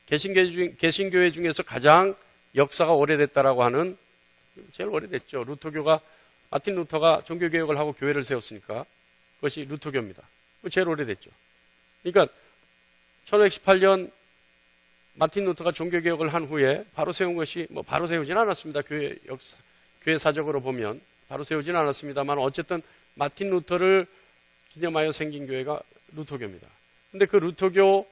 개신교회 중에서 가장 역사가 오래됐다라고 하는, 제일 오래됐죠. 루터교가, 마틴 루터가 종교개혁을 하고 교회를 세웠으니까 그것이 루터교입니다. 제일 오래됐죠. 그러니까 1518년 마틴 루터가 종교개혁을 한 후에 바로 세운 것이, 바로 세우진 않았습니다. 교회 사적으로 보면 바로 세우진 않았습니다만 어쨌든 마틴 루터를 기념하여 생긴 교회가 루터교입니다. 근데 그 루터교의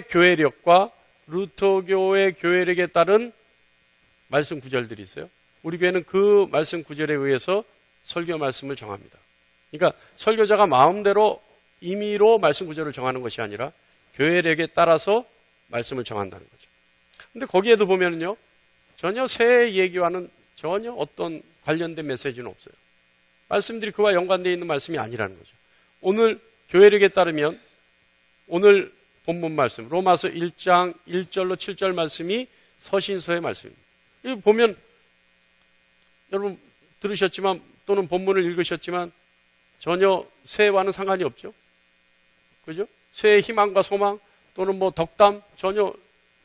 교회력과 루터교의 교회력에 따른 말씀 구절들이 있어요. 우리 교회는 그 말씀 구절에 의해서 설교 말씀을 정합니다. 그러니까 설교자가 마음대로 임의로 말씀 구절을 정하는 것이 아니라 교회력에 따라서 말씀을 정한다는 거죠. 근데 거기에도 보면은요, 전혀 새 얘기와는 전혀 어떤 관련된 메시지는 없어요. 말씀들이 그와 연관되어 있는 말씀이 아니라는 거죠. 오늘 교회력에 따르면 오늘 본문 말씀 로마서 1장 1절로 7절 말씀이 서신서의 말씀입니다. 여기 보면 여러분 들으셨지만 또는 본문을 읽으셨지만 전혀 새해와는 상관이 없죠. 그죠? 새해 희망과 소망 또는 덕담 전혀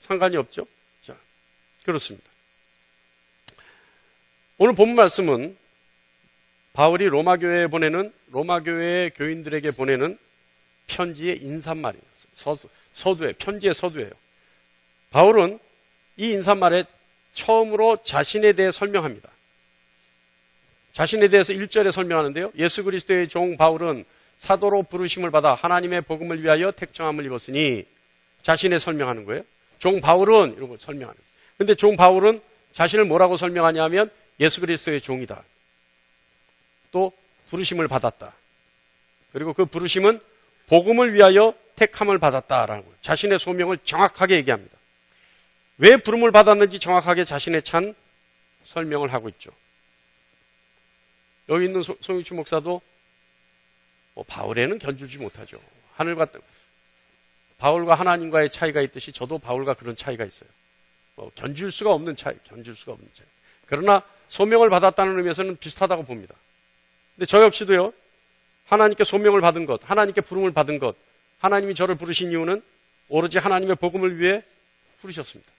상관이 없죠. 자, 그렇습니다. 오늘 본문 말씀은 바울이 로마 교회의 교인들에게 보내는 편지의 인사말이었어요. 편지의 서두예요. 바울은 이 인사말에 처음으로 자신에 대해 설명합니다. 자신에 대해서 1절에 설명하는데요. 예수 그리스도의 종 바울은 사도로 부르심을 받아 하나님의 복음을 위하여 택정함을 입었으니, 자신의 설명하는 거예요. 종 바울은 이런 거 설명하는 거예요. 근데 종 바울은 자신을 뭐라고 설명하냐면 예수 그리스도의 종이다. 또 부르심을 받았다. 그리고 그 부르심은 복음을 위하여 택함을 받았다라는 거예요. 자신의 소명을 정확하게 얘기합니다. 왜 부름을 받았는지 정확하게 자신의 찬 설명을 하고 있죠. 여기 있는 송익춘 목사도 바울에는 견주지 못하죠. 바울과 하나님과의 차이가 있듯이 저도 바울과 그런 차이가 있어요. 견줄 수가 없는 차이. 그러나 소명을 받았다는 의미에서는 비슷하다고 봅니다. 근데 저 역시도요, 하나님께 소명을 받은 것, 하나님께 부름을 받은 것, 하나님이 저를 부르신 이유는 오로지 하나님의 복음을 위해 부르셨습니다.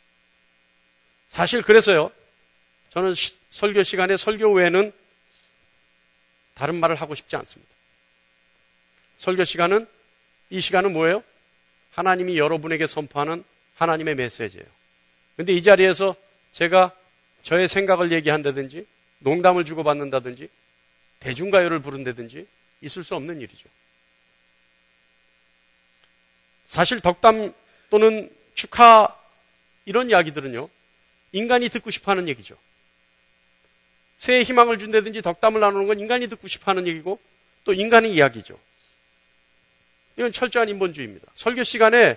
사실 그래서요, 저는 설교 시간에 설교 외에는 다른 말을 하고 싶지 않습니다. 설교 시간은, 이 시간은 뭐예요? 하나님이 여러분에게 선포하는 하나님의 메시지예요. 근데 이 자리에서 제가 저의 생각을 얘기한다든지, 농담을 주고받는다든지, 대중가요를 부른다든지 있을 수 없는 일이죠. 사실 덕담 또는 축하 이런 이야기들은요, 인간이 듣고 싶어하는 얘기죠. 새해 희망을 준다든지 덕담을 나누는 건 인간이 듣고 싶어하는 얘기고 또 인간의 이야기죠. 이건 철저한 인본주의입니다. 설교 시간에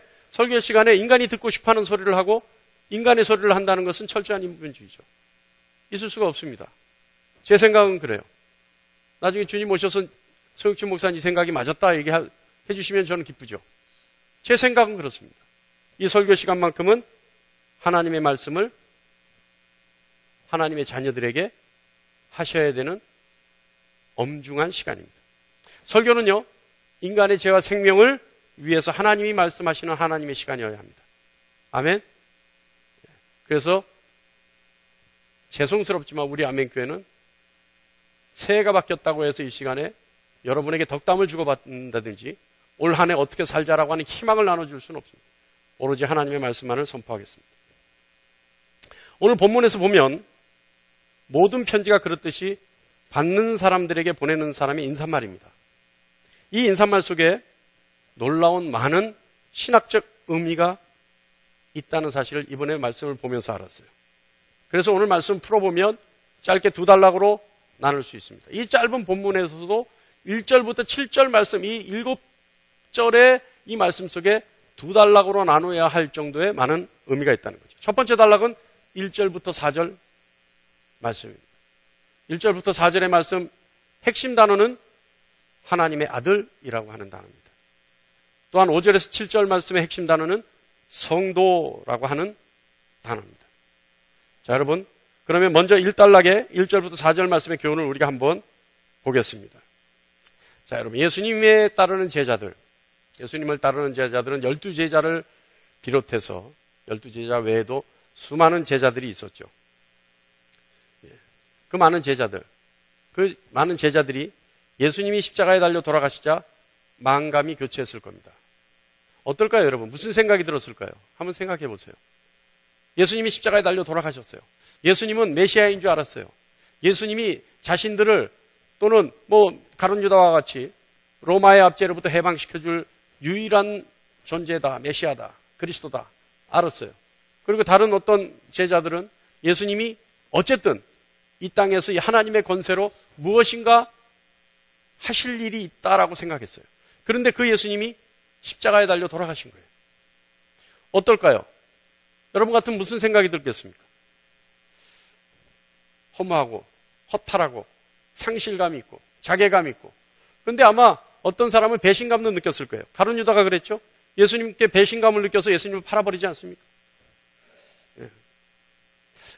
인간이 듣고 싶어하는 소리를 하고 인간의 소리를 한다는 것은 철저한 인본주의죠. 있을 수가 없습니다. 제 생각은 그래요. 나중에 주님 오셔서 송익춘 목사님 생각이 맞았다 얘기해 주시면 저는 기쁘죠. 제 생각은 그렇습니다. 이 설교 시간만큼은 하나님의 말씀을 하나님의 자녀들에게 하셔야 되는 엄중한 시간입니다. 설교는요, 인간의 죄와 생명을 위해서 하나님이 말씀하시는 하나님의 시간이어야 합니다. 아멘. 그래서 죄송스럽지만 우리 아멘교회는 새해가 바뀌었다고 해서 이 시간에 여러분에게 덕담을 주고받는다든지 올 한 해 어떻게 살자라고 하는 희망을 나눠줄 수는 없습니다. 오로지 하나님의 말씀만을 선포하겠습니다. 오늘 본문에서 보면 모든 편지가 그렇듯이 받는 사람들에게 보내는 사람의 인사말입니다. 이 인사말 속에 놀라운 많은 신학적 의미가 있다는 사실을 이번에 말씀을 보면서 알았어요. 그래서 오늘 말씀 풀어보면 짧게 두 단락으로 나눌 수 있습니다. 이 짧은 본문에서도 1절부터 7절 말씀, 이 7절의 이 말씀 속에 두 단락으로 나눠야 할 정도의 많은 의미가 있다는 거죠. 첫 번째 단락은 1절부터 4절 말씀입니다. 1절부터 4절의 말씀 핵심 단어는 하나님의 아들이라고 하는 단어입니다. 또한 5절에서 7절 말씀의 핵심 단어는 성도라고 하는 단어입니다. 자, 여러분, 그러면 먼저 1단락의 1절부터 4절 말씀의 교훈을 우리가 한번 보겠습니다. 자, 여러분, 예수님에 따르는 제자들, 예수님을 따르는 제자들은 12제자를 비롯해서 12제자 외에도 수많은 제자들이 있었죠. 그 많은 제자들이 예수님이 십자가에 달려 돌아가시자 만감이 교체했을 겁니다. 어떨까요, 여러분? 무슨 생각이 들었을까요? 한번 생각해 보세요. 예수님이 십자가에 달려 돌아가셨어요. 예수님은 메시아인 줄 알았어요. 예수님이 자신들을 또는 가룟 유다와 같이 로마의 압제로부터 해방시켜줄 유일한 존재다, 메시아다, 그리스도다 알았어요. 그리고 다른 어떤 제자들은 예수님이 어쨌든 이 땅에서 이 하나님의 권세로 무엇인가 하실 일이 있다라고 생각했어요. 그런데 그 예수님이 십자가에 달려 돌아가신 거예요. 어떨까요? 여러분 같으면 무슨 생각이 들겠습니까? 허무하고 허탈하고 상실감이 있고 자괴감이 있고. 그런데 아마 어떤 사람은 배신감도 느꼈을 거예요. 가룟 유다가 그랬죠. 예수님께 배신감을 느껴서 예수님을 팔아버리지 않습니까?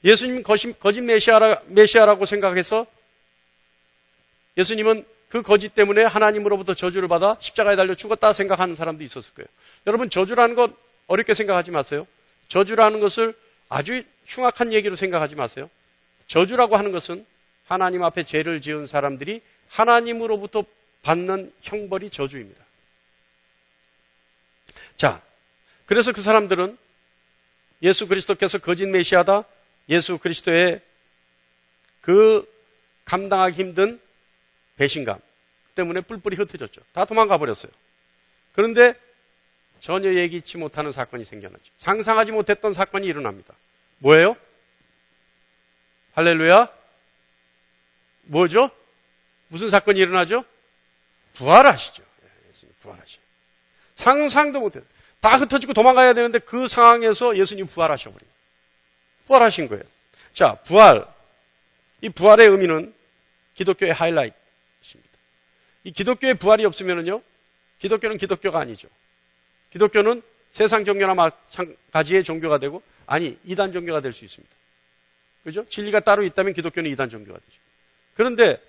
예수님 거짓 메시아라고 생각해서 예수님은 그 거짓 때문에 하나님으로부터 저주를 받아 십자가에 달려 죽었다 생각하는 사람도 있었을 거예요. 여러분, 저주라는 것 어렵게 생각하지 마세요. 저주라는 것을 아주 흉악한 얘기로 생각하지 마세요. 저주라고 하는 것은 하나님 앞에 죄를 지은 사람들이 하나님으로부터 받는 형벌이 저주입니다. 자, 그래서 그 사람들은 예수 그리스도께서 거짓 메시아다, 예수 그리스도의 그 감당하기 힘든 배신감 때문에 뿔뿔이 흩어졌죠. 다 도망가 버렸어요. 그런데 전혀 예기치 못하는 사건이 생겨나죠. 상상하지 못했던 사건이 일어납니다. 뭐예요? 할렐루야? 뭐죠? 무슨 사건이 일어나죠? 부활하시죠. 예수님 부활하시죠. 상상도 못했어요. 다 흩어지고 도망가야 되는데 그 상황에서 예수님 부활하셔버립니다. 부활하신 거예요. 자, 부활. 이 부활의 의미는 기독교의 하이라이트입니다. 이 기독교의 부활이 없으면요, 기독교는 기독교가 아니죠. 기독교는 세상 종교나 마찬가지의 종교가 되고, 아니, 이단 종교가 될 수 있습니다. 그죠? 진리가 따로 있다면 기독교는 이단 종교가 되죠. 그런데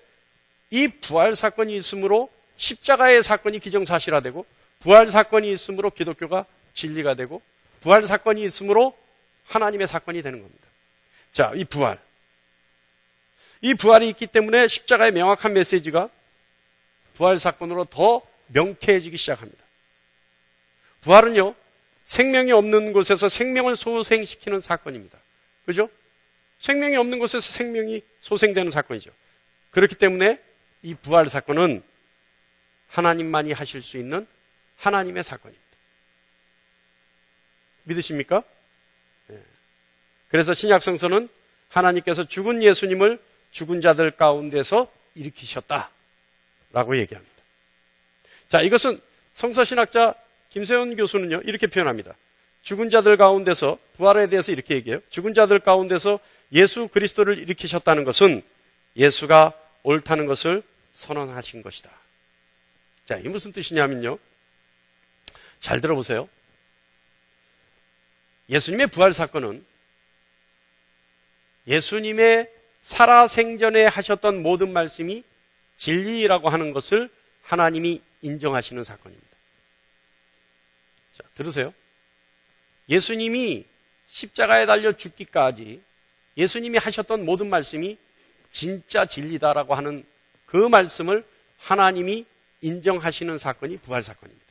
이 부활 사건이 있으므로 십자가의 사건이 기정사실화되고, 부활 사건이 있으므로 기독교가 진리가 되고, 부활 사건이 있으므로 하나님의 사건이 되는 겁니다. 자, 이 부활. 이 부활이 있기 때문에 십자가의 명확한 메시지가 부활 사건으로 더 명쾌해지기 시작합니다. 부활은요, 생명이 없는 곳에서 생명을 소생시키는 사건입니다. 그죠? 생명이 없는 곳에서 생명이 소생되는 사건이죠. 그렇기 때문에 이 부활 사건은 하나님만이 하실 수 있는 하나님의 사건입니다. 믿으십니까? 네. 그래서 신약성서는 하나님께서 죽은 예수님을 죽은 자들 가운데서 일으키셨다라고 얘기합니다. 자, 이것은 성서신학자 김세훈 교수는요, 이렇게 표현합니다. 죽은 자들 가운데서, 부활에 대해서 이렇게 얘기해요. 죽은 자들 가운데서 예수 그리스도를 일으키셨다는 것은 예수가 옳다는 것을 선언하신 것이다. 자, 이게 무슨 뜻이냐면요, 잘 들어보세요. 예수님의 부활 사건은 예수님의 살아생전에 하셨던 모든 말씀이 진리라고 하는 것을 하나님이 인정하시는 사건입니다. 자, 들으세요. 예수님이 십자가에 달려 죽기까지 예수님이 하셨던 모든 말씀이 진짜 진리다라고 하는 그 말씀을 하나님이 인정하시는 사건이 부활 사건입니다.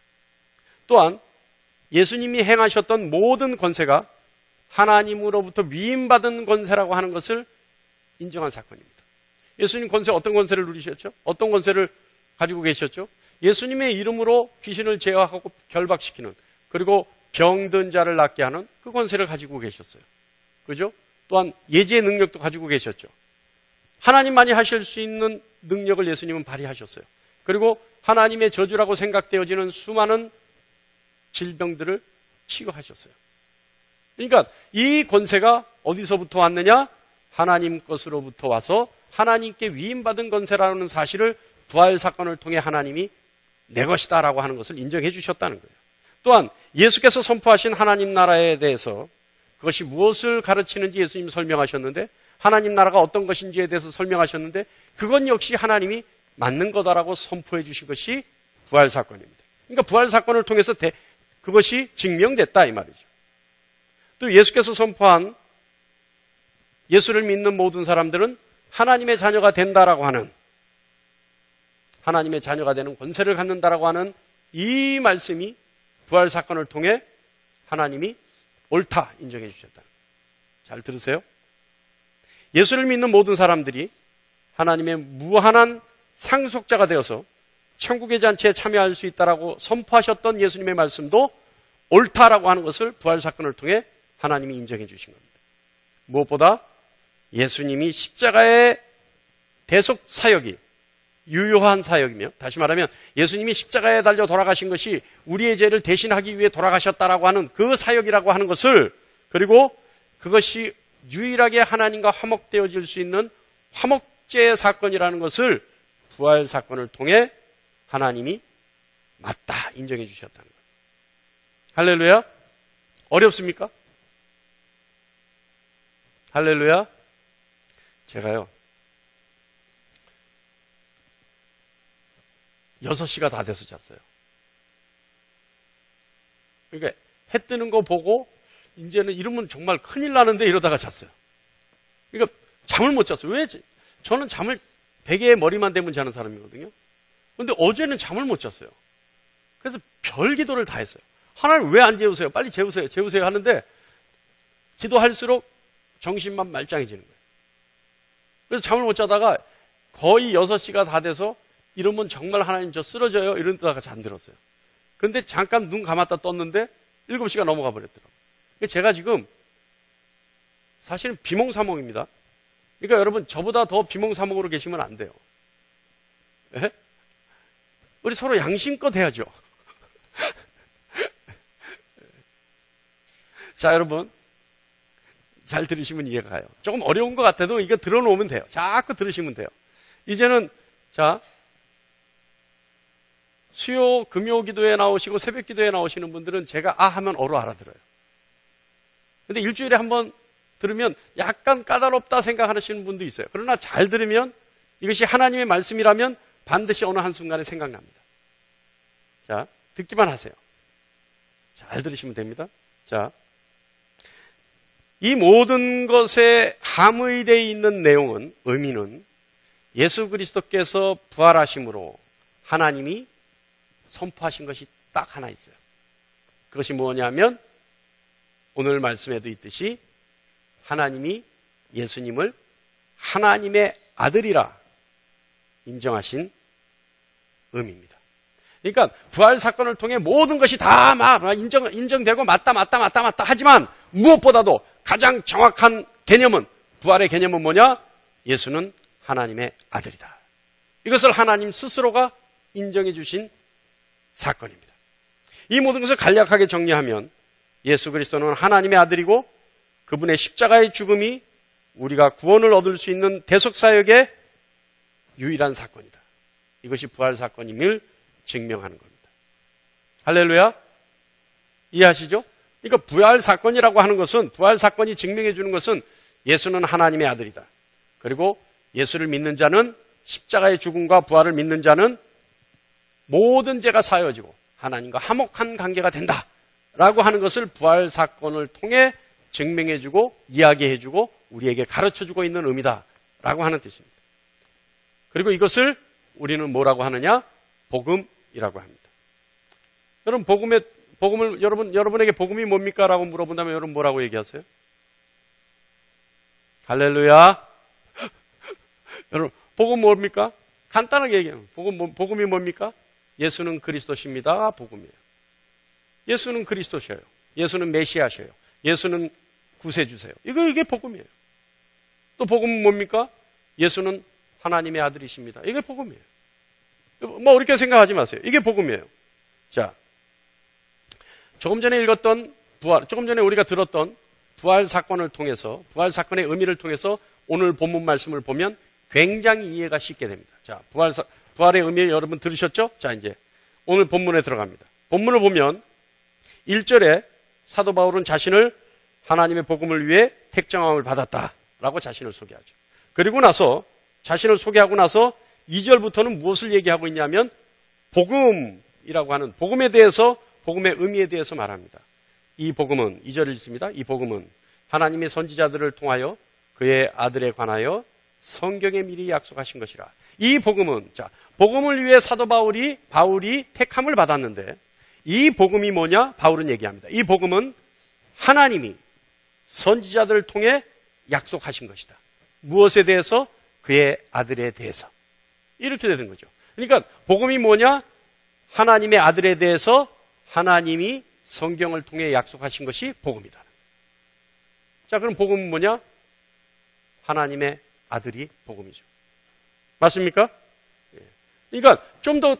또한 예수님이 행하셨던 모든 권세가 하나님으로부터 위임받은 권세라고 하는 것을 인정한 사건입니다. 예수님 권세, 어떤 권세를 누리셨죠? 어떤 권세를 가지고 계셨죠? 예수님의 이름으로 귀신을 제어하고 결박시키는, 그리고 병든 자를 낫게 하는 그 권세를 가지고 계셨어요. 그죠? 또한 예지의 능력도 가지고 계셨죠. 하나님만이 하실 수 있는 능력을 예수님은 발휘하셨어요. 그리고 하나님의 저주라고 생각되어지는 수많은 질병들을 치유하셨어요. 그러니까 이 권세가 어디서부터 왔느냐? 하나님 것으로부터 와서 하나님께 위임받은 권세라는 사실을 부활 사건을 통해 하나님이 내 것이다라고 하는 것을 인정해 주셨다는 거예요. 또한 예수께서 선포하신 하나님 나라에 대해서 그것이 무엇을 가르치는지 예수님이 설명하셨는데, 하나님 나라가 어떤 것인지에 대해서 설명하셨는데, 그건 역시 하나님이 맞는 거다라고 선포해 주신 것이 부활 사건입니다. 그러니까 부활 사건을 통해서 그것이 증명됐다 이 말이죠. 또 예수께서 선포한 예수를 믿는 모든 사람들은 하나님의 자녀가 된다라고 하는, 하나님의 자녀가 되는 권세를 갖는다라고 하는 이 말씀이 부활 사건을 통해 하나님이 옳다 인정해 주셨다. 잘 들으세요. 예수를 믿는 모든 사람들이 하나님의 무한한 상속자가 되어서 천국의 잔치에 참여할 수 있다라고 선포하셨던 예수님의 말씀도 옳다라고 하는 것을 부활 사건을 통해 하나님이 인정해 주신 겁니다. 무엇보다 예수님이 십자가의 대속 사역이 유효한 사역이며, 다시 말하면 예수님이 십자가에 달려 돌아가신 것이 우리의 죄를 대신하기 위해 돌아가셨다라고 하는 그 사역이라고 하는 것을, 그리고 그것이 유일하게 하나님과 화목되어질 수 있는 화목제의 사건이라는 것을 부활 사건을 통해 하나님이 맞다 인정해 주셨다는 거예요. 할렐루야. 어렵습니까? 할렐루야. 제가요 6시가 다 돼서 잤어요. 그러니까 해 뜨는 거 보고 이제는 이러면 정말 큰일 나는데 이러다가 잤어요. 그러니까 잠을 못 잤어요. 왜? 저는 잠을 베개에 머리만 대면 자는 사람이거든요. 그런데 어제는 잠을 못 잤어요. 그래서 별 기도를 다 했어요. 하나님 왜 안 재우세요? 빨리 재우세요. 재우세요 하는데 기도할수록 정신만 말짱해지는 거예요. 그래서 잠을 못 자다가 거의 6시가 다 돼서 이러면 정말 하나님 저 쓰러져요 이러다가 잠들었어요. 근데 잠깐 눈 감았다 떴는데 7시가 넘어가 버렸더라고요. 제가 지금 사실은 비몽사몽입니다. 그러니까 여러분 저보다 더 비몽사몽으로 계시면 안 돼요. 네? 우리 서로 양심껏 해야죠. 자, 여러분 잘 들으시면 이해가 가요. 조금 어려운 것 같아도 이거 들어놓으면 돼요. 자꾸 들으시면 돼요. 이제는 자 수요 금요 기도에 나오시고 새벽 기도에 나오시는 분들은 제가 아 하면 어로 알아들어요. 근데 일주일에 한번 들으면 약간 까다롭다 생각하시는 분도 있어요. 그러나 잘 들으면 이것이 하나님의 말씀이라면 반드시 어느 한순간에 생각납니다. 자, 듣기만 하세요. 잘 들으시면 됩니다. 자, 이 모든 것에 함의되어 있는 내용은, 의미는 예수 그리스도께서 부활하심으로 하나님이 선포하신 것이 딱 하나 있어요. 그것이 뭐냐면 오늘 말씀에도 있듯이 하나님이 예수님을 하나님의 아들이라 인정하신 의미입니다. 그러니까 부활 사건을 통해 모든 것이 다 인정되고 맞다 하지만 무엇보다도 가장 정확한 개념은, 부활의 개념은 뭐냐? 예수는 하나님의 아들이다. 이것을 하나님 스스로가 인정해 주신 사건입니다. 이 모든 것을 간략하게 정리하면 예수 그리스도는 하나님의 아들이고 그분의 십자가의 죽음이 우리가 구원을 얻을 수 있는 대속사역의 유일한 사건이다. 이것이 부활 사건임을 증명하는 겁니다. 할렐루야. 이해하시죠? 그러니까 부활 사건이라고 하는 것은, 부활 사건이 증명해 주는 것은 예수는 하나님의 아들이다. 그리고 예수를 믿는 자는, 십자가의 죽음과 부활을 믿는 자는 모든 죄가 사여지고 하나님과 화목한 관계가 된다 라고 하는 것을 부활 사건을 통해 증명해 주고 이야기해 주고 우리에게 가르쳐 주고 있는 의미다 라고 하는 뜻입니다. 그리고 이것을 우리는 뭐라고 하느냐? 복음이라고 합니다. 여러분, 여러분에게 복음이 뭡니까? 라고 물어본다면 여러분 뭐라고 얘기하세요? 할렐루야. 여러분, 복음 뭡니까? 간단하게 얘기하면 복음이 뭡니까? 예수는 그리스도십니다. 복음이에요. 예수는 그리스도셔요. 예수는 메시아셔요. 예수는 구세주세요. 이게 복음이에요. 또 복음은 뭡니까? 예수는 하나님의 아들이십니다. 이게 복음이에요. 뭐 어렵게 생각하지 마세요. 이게 복음이에요. 자, 조금 전에 우리가 들었던 부활 사건을 통해서, 부활 사건의 의미를 통해서 오늘 본문 말씀을 보면 굉장히 이해가 쉽게 됩니다. 자, 부활의 의미 여러분 들으셨죠? 자, 이제 오늘 본문에 들어갑니다. 본문을 보면 1절에 사도 바울은 자신을 하나님의 복음을 위해 택정함을 받았다라고 자신을 소개하죠. 그리고 나서 자신을 소개하고 나서 2절부터는 무엇을 얘기하고 있냐면 복음이라고 복음이라고 하는 복음에 대해서, 복음의 의미에 대해서 말합니다. 이 복음은 2절을 읽습니다. 이 복음은 하나님의 선지자들을 통하여 그의 아들에 관하여 성경에 미리 약속하신 것이라. 이 복음은, 자, 복음을 위해 사도 바울이 택함을 받았는데, 이 복음이 뭐냐? 바울은 얘기합니다. 이 복음은 하나님이 선지자들을 통해 약속하신 것이다. 무엇에 대해서? 그의 아들에 대해서. 이렇게 되는 거죠. 그러니까 복음이 뭐냐? 하나님의 아들에 대해서 하나님이 성경을 통해 약속하신 것이 복음이다. 자, 그럼 복음은 뭐냐? 하나님의 아들이 복음이죠. 맞습니까? 그러니까 좀 더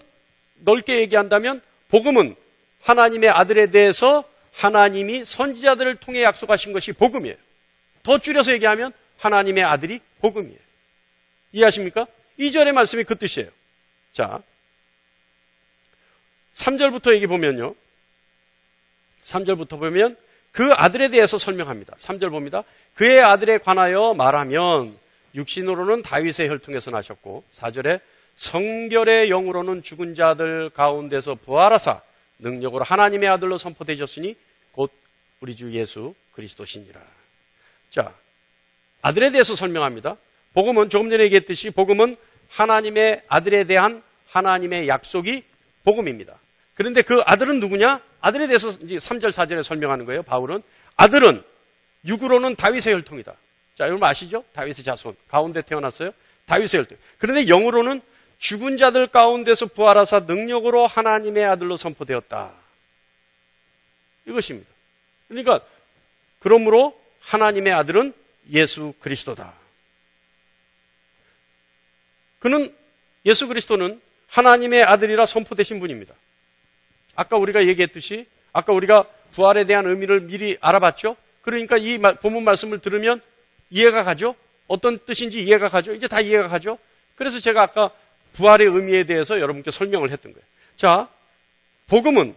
넓게 얘기한다면 복음은 하나님의 아들에 대해서 하나님이 선지자들을 통해 약속하신 것이 복음이에요. 더 줄여서 얘기하면 하나님의 아들이 복음이에요. 이해하십니까? 2절의 말씀이 그 뜻이에요. 자, 3절부터 얘기 보면요. 3절부터 보면 그 아들에 대해서 설명합니다. 3절 봅니다. 그의 아들에 관하여 말하면 육신으로는 다윗의 혈통에서 나셨고, 4절에 성결의 영으로는 죽은 자들 가운데서 부활하사 능력으로 하나님의 아들로 선포되셨으니 곧 우리 주 예수 그리스도시니라. 자, 아들에 대해서 설명합니다. 복음은 조금 전에 얘기했듯이 복음은 하나님의 아들에 대한 하나님의 약속이 복음입니다. 그런데 그 아들은 누구냐? 아들에 대해서 이제 3절, 4절에 설명하는 거예요. 바울은 아들은 육으로는 다윗의 혈통이다. 자, 여러분 아시죠? 다윗의 자손 가운데 태어났어요. 다윗의 혈통. 그런데 영으로는 죽은 자들 가운데서 부활하사 능력으로 하나님의 아들로 선포되었다. 이것입니다. 그러니까 그러므로 하나님의 아들은 예수 그리스도다. 그는, 예수 그리스도는 하나님의 아들이라 선포되신 분입니다. 아까 우리가 얘기했듯이, 아까 우리가 부활에 대한 의미를 미리 알아봤죠? 그러니까 이 본문 말씀을 들으면 이해가 가죠? 어떤 뜻인지 이해가 가죠? 이제 다 이해가 가죠? 그래서 제가 아까 부활의 의미에 대해서 여러분께 설명을 했던 거예요. 자, 복음은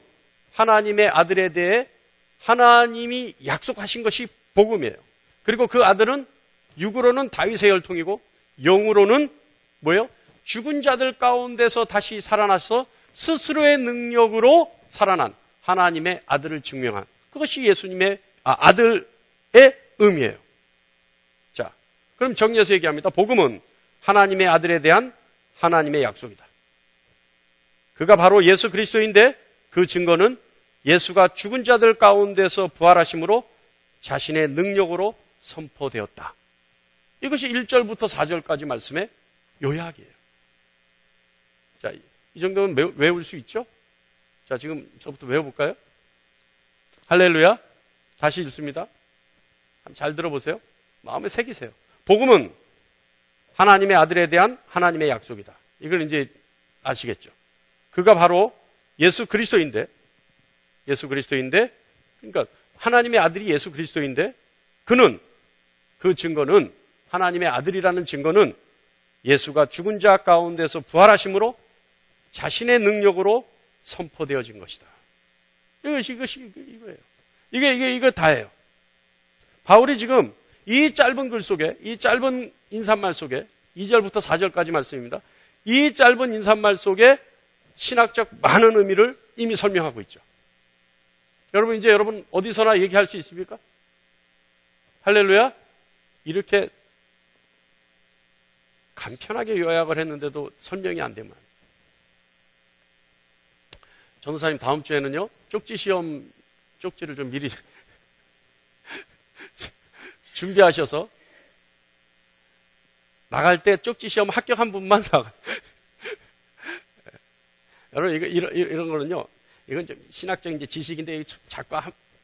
하나님의 아들에 대해 하나님이 약속하신 것이 복음이에요. 그리고 그 아들은 육으로는 다윗의 혈통이고 영으로는 뭐예요? 죽은 자들 가운데서 다시 살아나서 스스로의 능력으로 살아난 하나님의 아들을 증명한 그것이 예수님의 아들의 의미예요. 자, 그럼 정리해서 얘기합니다. 복음은 하나님의 아들에 대한 하나님의 약속이다. 그가 바로 예수 그리스도인데 그 증거는 예수가 죽은 자들 가운데서 부활하심으로 자신의 능력으로 선포되었다. 이것이 1절부터 4절까지 말씀의 요약이에요. 자, 이 정도면 외울 수 있죠? 자, 지금 저부터 외워볼까요? 할렐루야. 다시 읽습니다. 잘 들어보세요. 마음에 새기세요. 복음은 하나님의 아들에 대한 하나님의 약속이다. 이걸 이제 아시겠죠? 그가 바로 예수 그리스도인데, 그러니까 하나님의 아들이 예수 그리스도인데, 그 증거는, 하나님의 아들이라는 증거는 예수가 죽은 자 가운데서 부활하심으로 자신의 능력으로 선포되어진 것이다. 이거예요. 이거 다예요. 바울이 지금 이 짧은 글 속에, 이 짧은 인사말 속에, 2절부터 4절까지 말씀입니다. 이 짧은 인사말 속에 신학적 많은 의미를 이미 설명하고 있죠. 여러분, 이제 여러분 어디서나 얘기할 수 있습니까? 할렐루야? 이렇게 간편하게 요약을 했는데도 설명이 안 되면. 전도사님 다음 주에는요, 쪽지 시험, 쪽지를 좀 미리 준비하셔서 나갈 때 쪽지 시험 합격한 분만 나가. 여러분, 이런 거는요, 이건 좀 신학적인 이제 지식인데 자꾸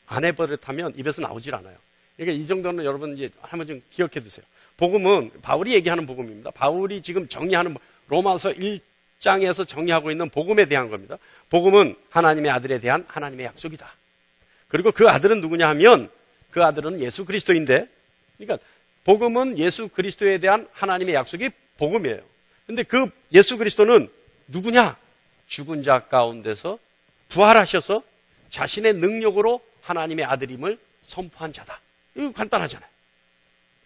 안 해버릇하면 입에서 나오질 않아요. 그러니까 이 정도는 여러분 이제 한번 좀 기억해 두세요. 복음은 바울이 얘기하는 복음입니다. 바울이 지금 정리하는 로마서 1장에서 정리하고 있는 복음에 대한 겁니다. 복음은 하나님의 아들에 대한 하나님의 약속이다. 그리고 그 아들은 누구냐 하면 그 아들은 예수 그리스도인데, 그러니까 복음은 예수 그리스도에 대한 하나님의 약속이 복음이에요. 근데 그 예수 그리스도는 누구냐? 죽은 자 가운데서 부활하셔서 자신의 능력으로 하나님의 아들임을 선포한 자다. 이거 간단하잖아요.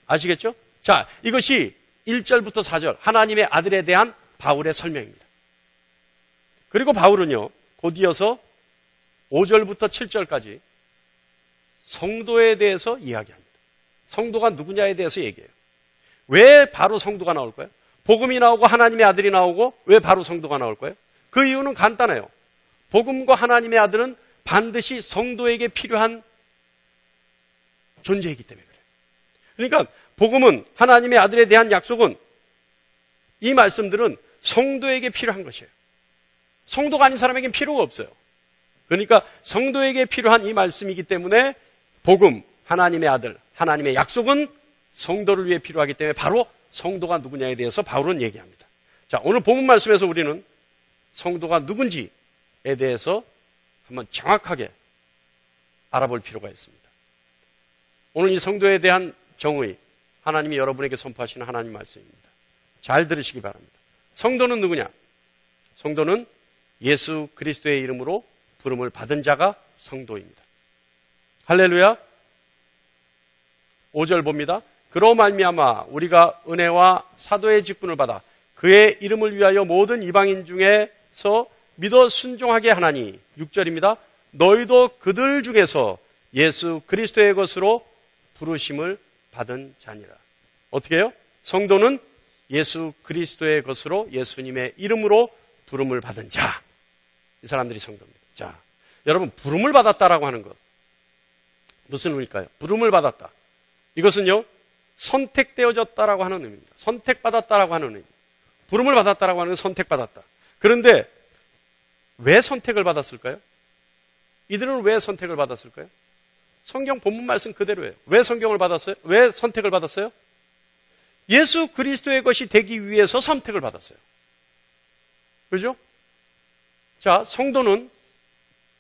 아시겠죠? 자, 이것이 1절부터 4절 하나님의 아들에 대한 바울의 설명입니다. 그리고 바울은요, 곧 이어서 5절부터 7절까지 성도에 대해서 이야기합니다. 성도가 누구냐에 대해서 얘기해요. 왜 바로 성도가 나올까요? 복음이 나오고 하나님의 아들이 나오고 왜 바로 성도가 나올까요? 그 이유는 간단해요. 복음과 하나님의 아들은 반드시 성도에게 필요한 존재이기 때문에 그래요. 그러니까 복음은 하나님의 아들에 대한 약속은 이 말씀들은 성도에게 필요한 것이에요. 성도가 아닌 사람에게는 필요가 없어요. 그러니까 성도에게 필요한 이 말씀이기 때문에 복음, 하나님의 아들, 하나님의 약속은 성도를 위해 필요하기 때문에 바로 성도가 누구냐에 대해서 바울은 얘기합니다. 자, 오늘 본문 말씀에서 우리는 성도가 누군지에 대해서 한번 정확하게 알아볼 필요가 있습니다. 오늘 이 성도에 대한 정의, 하나님이 여러분에게 선포하시는 하나님 말씀입니다. 잘 들으시기 바랍니다. 성도는 누구냐? 성도는 예수 그리스도의 이름으로 부름을 받은 자가 성도입니다. 할렐루야. 5절 봅니다. 그로 말미암아 우리가 은혜와 사도의 직분을 받아 그의 이름을 위하여 모든 이방인 중에서 믿어 순종하게 하나니. 6절입니다. 너희도 그들 중에서 예수 그리스도의 것으로 부르심을 받은 자니라. 어떻게 해요? 성도는 예수 그리스도의 것으로 예수님의 이름으로 부름을 받은 자. 이 사람들이 성도입니다. 자, 여러분 부름을 받았다라고 하는 것 무슨 의미일까요? 부름을 받았다. 이것은요 선택되어졌다라고 하는 의미입니다. 선택받았다라고 하는 의미. 부름을 받았다라고 하는 건 선택받았다. 그런데 왜 선택을 받았을까요? 이들은 왜 선택을 받았을까요? 성경 본문 말씀 그대로예요. 왜 성경을 받았어요? 왜 선택을 받았어요? 예수 그리스도의 것이 되기 위해서 선택을 받았어요. 그렇죠? 자, 성도는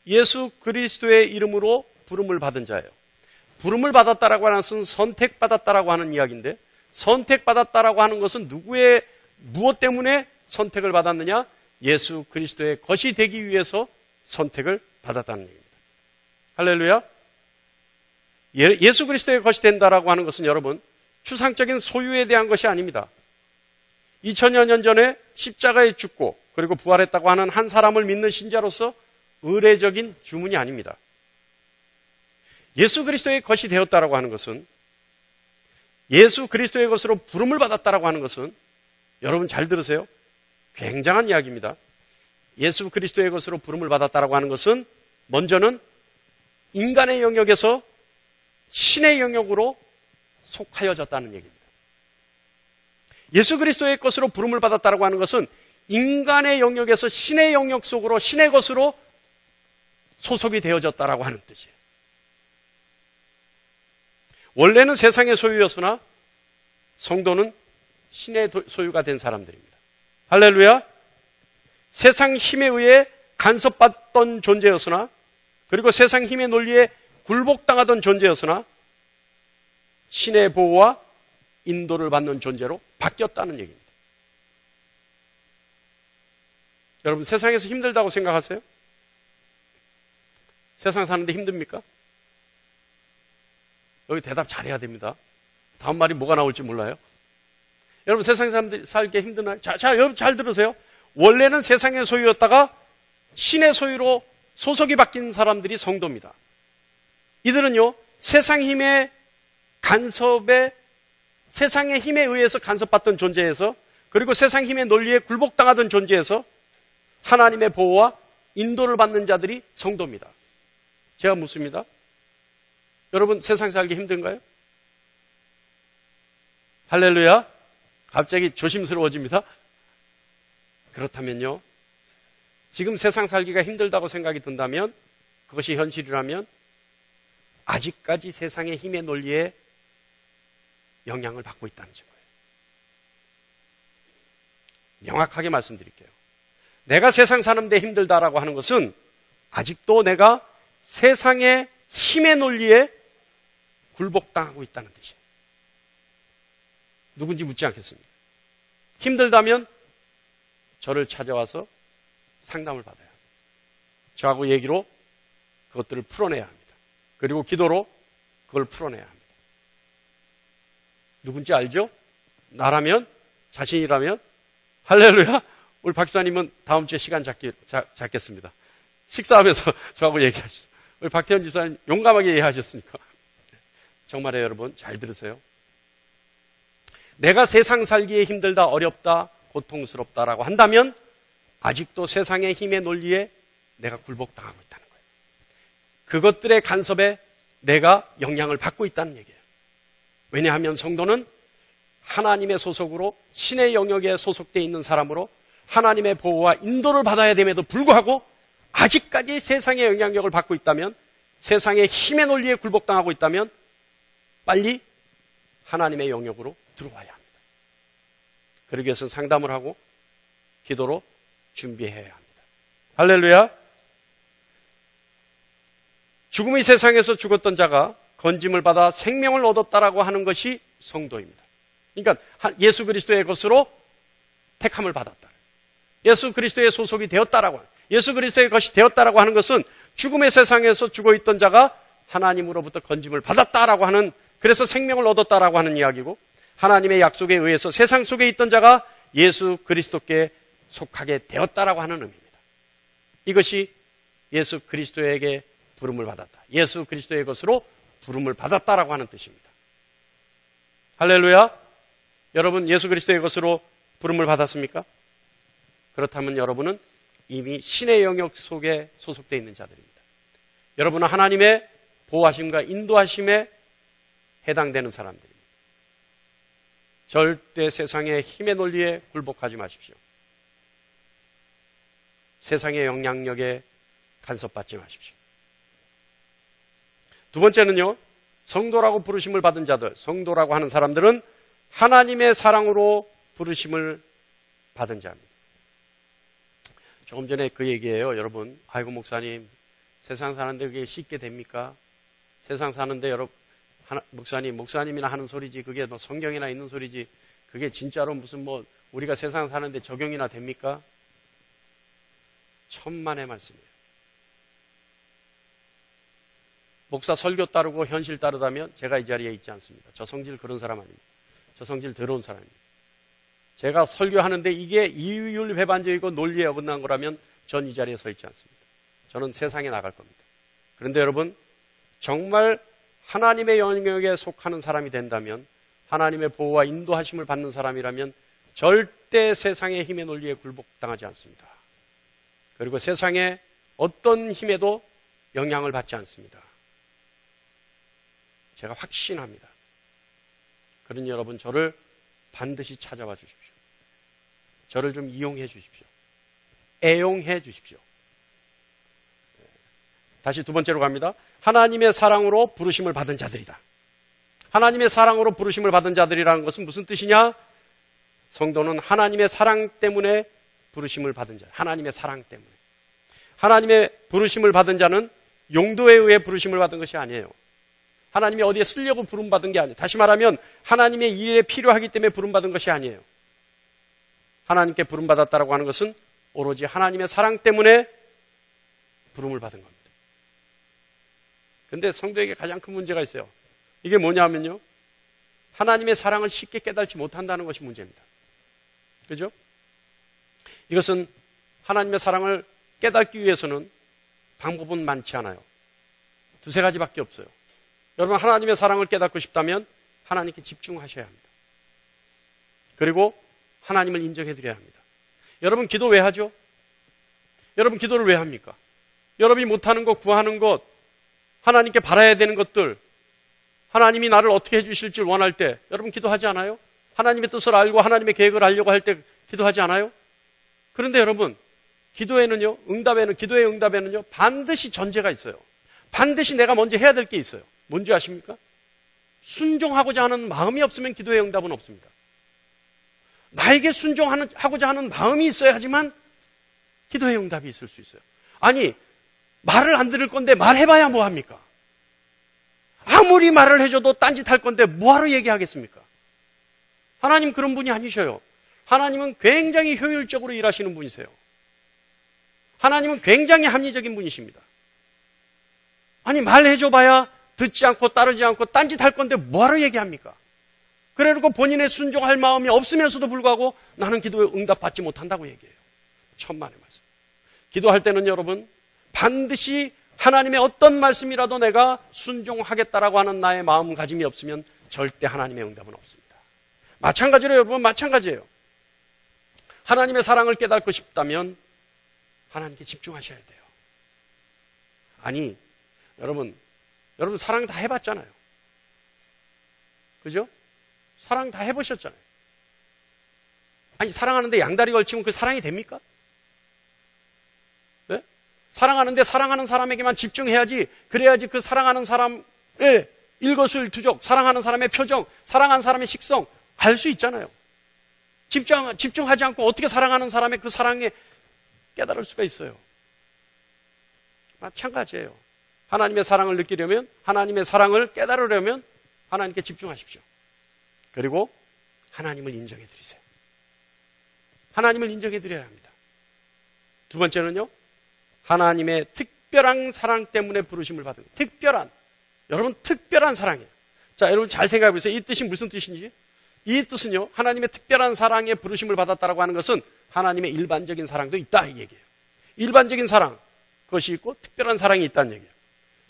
예수 그리스도의 이름으로 부름을 받은 자예요. 부름을 받았다라고 하는 것은 선택받았다라고 하는 이야기인데, 선택받았다라고 하는 것은 무엇 때문에 선택을 받았느냐? 예수 그리스도의 것이 되기 위해서 선택을 받았다는 얘기입니다. 할렐루야. 예수 그리스도의 것이 된다라고 하는 것은 여러분 추상적인 소유에 대한 것이 아닙니다. 2000여 년 전에 십자가에 죽고 그리고 부활했다고 하는 한 사람을 믿는 신자로서 의례적인 주문이 아닙니다. 예수 그리스도의 것이 되었다라고 하는 것은, 예수 그리스도의 것으로 부름을 받았다라고 하는 것은, 여러분 잘 들으세요. 굉장한 이야기입니다. 예수 그리스도의 것으로 부름을 받았다라고 하는 것은 먼저는 인간의 영역에서 신의 영역으로 속하여졌다는 얘기입니다. 예수 그리스도의 것으로 부름을 받았다라고 하는 것은 인간의 영역에서 신의 영역 속으로 신의 것으로 소속이 되어졌다라고 하는 뜻이에요. 원래는 세상의 소유였으나 성도는 신의 소유가 된 사람들입니다. 할렐루야. 세상 힘에 의해 간섭받던 존재였으나, 그리고 세상 힘의 논리에 굴복당하던 존재였으나 신의 보호와 인도를 받는 존재로 바뀌었다는 얘기입니다. 여러분 세상에서 힘들다고 생각하세요? 세상 사는데 힘듭니까? 여기 대답 잘해야 됩니다. 다음 말이 뭐가 나올지 몰라요. 여러분 세상 사람들이 살기 힘드나요? 자, 여러분 잘 들으세요. 원래는 세상의 소유였다가 신의 소유로 소속이 바뀐 사람들이 성도입니다. 이들은요 세상 힘의 간섭에, 세상의 힘에 의해서 간섭받던 존재에서, 그리고 세상 힘의 논리에 굴복당하던 존재에서 하나님의 보호와 인도를 받는 자들이 성도입니다. 제가 묻습니다. 여러분 세상 살기 힘든가요? 할렐루야. 갑자기 조심스러워집니다. 그렇다면요, 지금 세상 살기가 힘들다고 생각이 든다면, 그것이 현실이라면 아직까지 세상의 힘의 논리에 영향을 받고 있다는 증거예요. 명확하게 말씀드릴게요. 내가 세상 사는데 힘들다라고 하는 것은 아직도 내가 세상의 힘의 논리에 굴복당하고 있다는 뜻이에요. 누군지 묻지 않겠습니다. 힘들다면 저를 찾아와서 상담을 받아야 합니다. 저하고 얘기로 그것들을 풀어내야 합니다. 그리고 기도로 그걸 풀어내야 합니다. 누군지 알죠? 나라면, 자신이라면. 할렐루야. 우리 박사님은 다음 주에 시간 잡겠습니다. 식사하면서 저하고 얘기하시죠. 우리 박태현 집사님 용감하게 얘기하셨으니까. 정말요, 여러분. 잘 들으세요. 내가 세상 살기에 힘들다, 어렵다, 고통스럽다라고 한다면 아직도 세상의 힘의 논리에 내가 굴복당하고 있다는 거예요. 그것들의 간섭에 내가 영향을 받고 있다는 얘기예요. 왜냐하면 성도는 하나님의 소속으로 신의 영역에 소속되어 있는 사람으로 하나님의 보호와 인도를 받아야 됨에도 불구하고 아직까지 세상의 영향력을 받고 있다면, 세상의 힘의 논리에 굴복당하고 있다면 빨리 하나님의 영역으로 들어와야 합니다. 그러기 위해서는 상담을 하고 기도로 준비해야 합니다. 할렐루야. 죽음의 세상에서 죽었던 자가 건짐을 받아 생명을 얻었다라고 하는 것이 성도입니다. 그러니까 예수 그리스도의 것으로 택함을 받았다. 예수 그리스도의 소속이 되었다라고, 예수 그리스도의 것이 되었다라고 하는 것은 죽음의 세상에서 죽어있던 자가 하나님으로부터 건짐을 받았다라고 하는, 그래서 생명을 얻었다라고 하는 이야기고, 하나님의 약속에 의해서 세상 속에 있던 자가 예수 그리스도께 속하게 되었다라고 하는 의미입니다. 이것이 예수 그리스도에게 부름을 받았다, 예수 그리스도의 것으로 부름을 받았다라고 하는 뜻입니다. 할렐루야. 여러분, 예수 그리스도의 것으로 부름을 받았습니까? 그렇다면 여러분은 이미 신의 영역 속에 소속되어 있는 자들입니다. 여러분은 하나님의 보호하심과 인도하심에 해당되는 사람들입니다. 절대 세상의 힘의 논리에 굴복하지 마십시오. 세상의 영향력에 간섭받지 마십시오. 두 번째는요, 성도라고 부르심을 받은 자들, 성도라고 하는 사람들은 하나님의 사랑으로 부르심을 받은 자입니다. 조금 전에 그 얘기예요. 여러분, 아이고 목사님, 세상 사는데 그게 쉽게 됩니까? 세상 사는데 여러분, 목사님이나 하는 소리지, 그게 뭐 성경이나 있는 소리지, 그게 진짜로 무슨 뭐 우리가 세상 사는데 적용이나 됩니까? 천만의 말씀이에요. 목사 설교 따르고 현실 따르다면 제가 이 자리에 있지 않습니다. 저 성질 그런 사람 아닙니다. 저 성질 더러운 사람입니다. 제가 설교하는데 이게 이율배반적이고 논리에 어긋난 거라면 전 이 자리에 서 있지 않습니다. 저는 세상에 나갈 겁니다. 그런데 여러분, 정말 하나님의 영역에 속하는 사람이 된다면, 하나님의 보호와 인도하심을 받는 사람이라면 절대 세상의 힘의 논리에 굴복당하지 않습니다. 그리고 세상의 어떤 힘에도 영향을 받지 않습니다. 제가 확신합니다. 그러니 여러분, 저를 반드시 찾아와 주십시오. 저를 좀 이용해 주십시오. 애용해 주십시오. 다시 두 번째로 갑니다. 하나님의 사랑으로 부르심을 받은 자들이다. 하나님의 사랑으로 부르심을 받은 자들이라는 것은 무슨 뜻이냐? 성도는 하나님의 사랑 때문에 부르심을 받은 자. 하나님의 사랑 때문에. 하나님의 부르심을 받은 자는 용도에 의해 부르심을 받은 것이 아니에요. 하나님이 어디에 쓰려고 부름받은 게 아니에요. 다시 말하면 하나님의 일에 필요하기 때문에 부름받은 것이 아니에요. 하나님께 부름받았다라고 하는 것은 오로지 하나님의 사랑 때문에 부름을 받은 겁니다. 그런데 성도에게 가장 큰 문제가 있어요. 이게 뭐냐면요, 하나님의 사랑을 쉽게 깨닫지 못한다는 것이 문제입니다. 그죠? 이것은 하나님의 사랑을 깨닫기 위해서는 방법은 많지 않아요. 두세 가지밖에 없어요. 여러분, 하나님의 사랑을 깨닫고 싶다면 하나님께 집중하셔야 합니다. 그리고 하나님을 인정해 드려야 합니다. 여러분, 기도 왜 하죠? 여러분, 기도를 왜 합니까? 여러분이 못하는 것, 구하는 것, 하나님께 바라야 되는 것들, 하나님이 나를 어떻게 해주실 줄 원할 때 여러분 기도하지 않아요? 하나님의 뜻을 알고 하나님의 계획을 알려고 할 때 기도하지 않아요? 그런데 여러분, 기도의 응답에는요 반드시 전제가 있어요. 반드시 내가 먼저 해야 될 게 있어요. 뭔지 아십니까? 순종하고자 하는 마음이 없으면 기도의 응답은 없습니다. 나에게 순종하고자 하는 마음이 있어야지만 기도의 응답이 있을 수 있어요. 아니, 말을 안 들을 건데 말해봐야 뭐합니까? 아무리 말을 해줘도 딴짓할 건데 뭐하러 얘기하겠습니까? 하나님 그런 분이 아니셔요. 하나님은 굉장히 효율적으로 일하시는 분이세요. 하나님은 굉장히 합리적인 분이십니다. 아니, 말해줘봐야 듣지 않고 따르지 않고 딴짓할 건데 뭐하러 얘기합니까? 그래놓고 본인의 순종할 마음이 없으면서도 불구하고 나는 기도에 응답받지 못한다고 얘기해요. 천만의 말씀. 기도할 때는 여러분, 반드시 하나님의 어떤 말씀이라도 내가 순종하겠다라고 하는 나의 마음가짐이 없으면 절대 하나님의 응답은 없습니다. 마찬가지로 여러분, 마찬가지예요. 하나님의 사랑을 깨닫고 싶다면 하나님께 집중하셔야 돼요. 아니, 여러분 사랑 다 해봤잖아요. 그죠? 사랑 다 해보셨잖아요. 아니, 사랑하는데 양다리 걸치면 그 사랑이 됩니까? 네? 사랑하는데 사랑하는 사람에게만 집중해야지, 그래야지 그 사랑하는 사람의 일거수일투족, 사랑하는 사람의 표정, 사랑하는 사람의 식성 알 수 있잖아요. 집중하지 않고 어떻게 사랑하는 사람의 그 사랑에 깨달을 수가 있어요. 마찬가지예요. 하나님의 사랑을 느끼려면, 하나님의 사랑을 깨달으려면 하나님께 집중하십시오. 그리고 하나님을 인정해 드리세요. 하나님을 인정해 드려야 합니다. 두 번째는요, 하나님의 특별한 사랑 때문에 부르심을 받은, 여러분 특별한 사랑이에요. 자, 여러분 잘 생각해 보세요. 이 뜻이 무슨 뜻인지. 이 뜻은요, 하나님의 특별한 사랑에 부르심을 받았다라고 하는 것은 하나님의 일반적인 사랑도 있다, 이 얘기예요. 일반적인 사랑, 그것이 있고 특별한 사랑이 있다는 얘기예요.